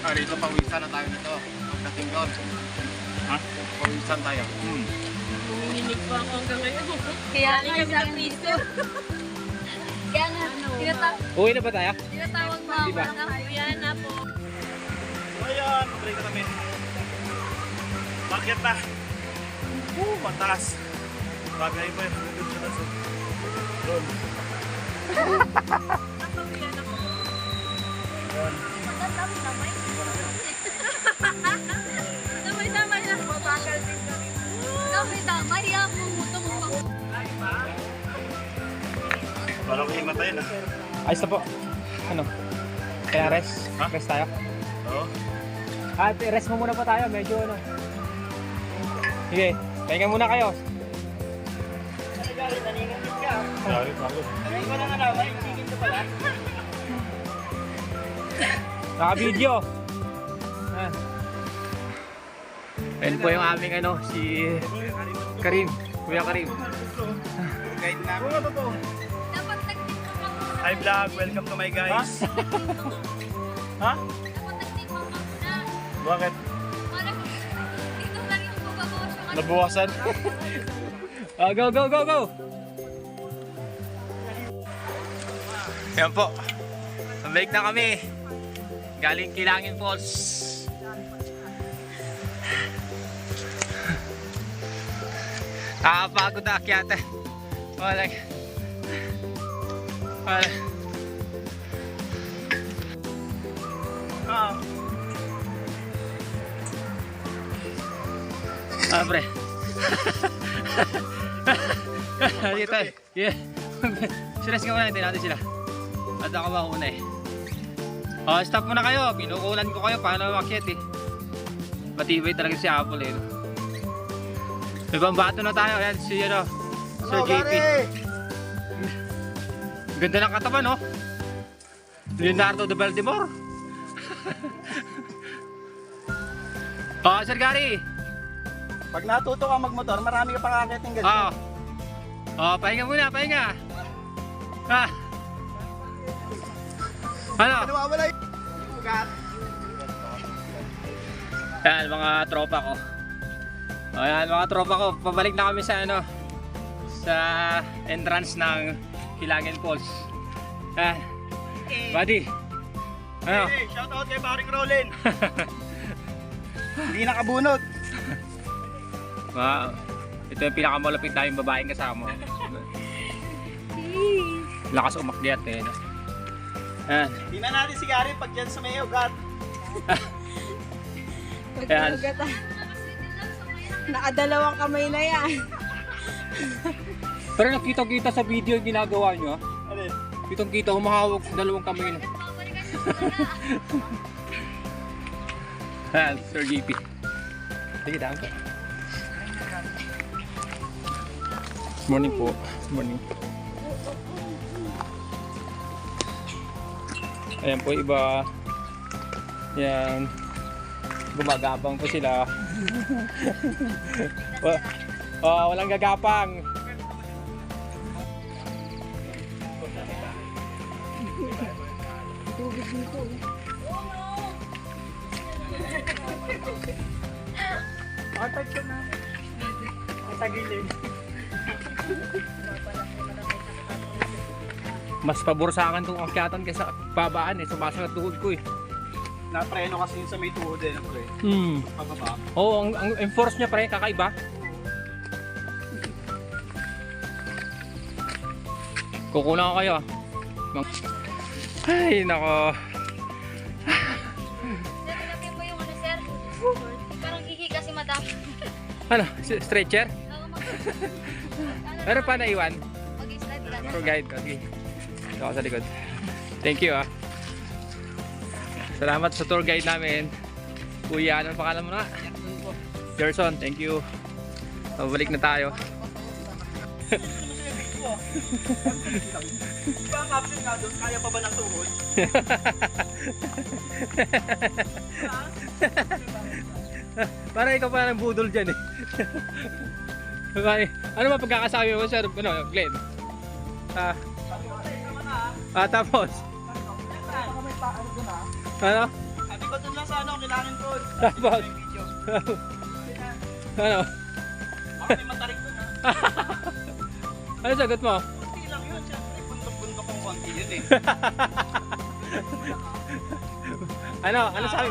Rito pawisan na tayo nito. Pagdating doon. Ha? Pawisan tayo. Nanginginig pa ako hanggang ngayon. Kaya Galing kami sa piso. Kaya nga, Uwi na ba tayo? tinatawag mo Di ba? ako na Kuya na po. So ayan, break na kami. Bakit na? Mataas. Bagay pa yung hanggang sa taas. Doon. Kuya na po. damay na. Mabakal din kami. Damay, mumuto mo pa. Parang himatay na. Ayos na po. Ano? Kaya rest? Ha? Rest tayo? Oo. Rest mo muna pa tayo. Medyo ano. Sige, pahinga muna kayo. Sorry, bago. Naka-video. Ayun po yung aming ano, si Karim. Kuya Karim. Guide namin. Dapat nag-tiktok ako. Hi vlog, welcome to my guys. Ha? Dapat nag-tiktok ako na. Bakit? Parang dito lang yung bubabawas yung ano. Nabuwasan? Go, go, go, go! Yan po. Balik na kami. Galing Kilangin Falls. Nakakapagod na akyatan. Wala. Pre. Dito. Yeah. Stress ka muna, hindi natin sila. At ako mauna eh. Stop muna kayo. Pinukulan ko kayo paano makyat eh. Matibay talaga si Apple eh. May pambato na tayo. Ayan si ano, Sir JP. Ganda ng katawan no? Leonardo da Valdemar. Sir Gary. Pag natuto ka magmotor, marami ka pang akiting ganyan. Pahinga muna, pahinga. Ano? Nawawala yung ugat. Yan, mga tropa ko. Ayan, mga tropa ko. Pabalik na kami sa ano, sa entrance ng Kilangin Falls. Yan. Buddy. Ano? Hey, shout out kay Paring Rolin. Hindi nakabunot. Ito yung pinakamalapit na yung babaeng kasama. Lakas umakyat eh. Ayan. Tingnan natin si Gary pag dyan sa may ugat. Ayan. Nakadalawang kamay na yan. Pero nakita-kita sa video yung ginagawa nyo. Alin? Kitang-kita humahawag sa dalawang kamay na. Ayan, Sir JP. Sige, daan po. Morning po. Morning. Ayan po iba. Yan. Gumagapang po sila. Walang gagapang. Atag ka na. Atagilin. Mas pabor sa akin itong akyatan kaysa babaan eh. Sumasagat tuhod ko eh. Napreno kasi yun sa may tuhod eh. Pre. Pababa. Oo, ang enforce niya pre, kakaiba. Kukunan ko kayo. Ay, nako. Sir, ilagay mo yung ano, sir. Parang hihiga si madam. Ano, stretcher? Meron pa naiwan? Mag-slide lang. Tour guide. Okay. Ito ako sa likod. Thank you ah. Salamat sa tour guide namin. Kuya, anong pangalan mo na? Gerson, thank you. Pabalik na tayo. Ba caption nga doon, kaya pa ba ng tuhod? Parang ikaw pa ng budol dyan eh. Ano ba pagkakasabi mo sir? Ano, Glenn? Tapos? Ano? Sabi Hanggang doon lang sa ano, kailangan ko. Tapos? Video. Ano? Baka may matarik doon ha. Ano sagot mo? Kunti lang yun, syempre. Bundok-bundok kong konti yun eh. Ano sabi?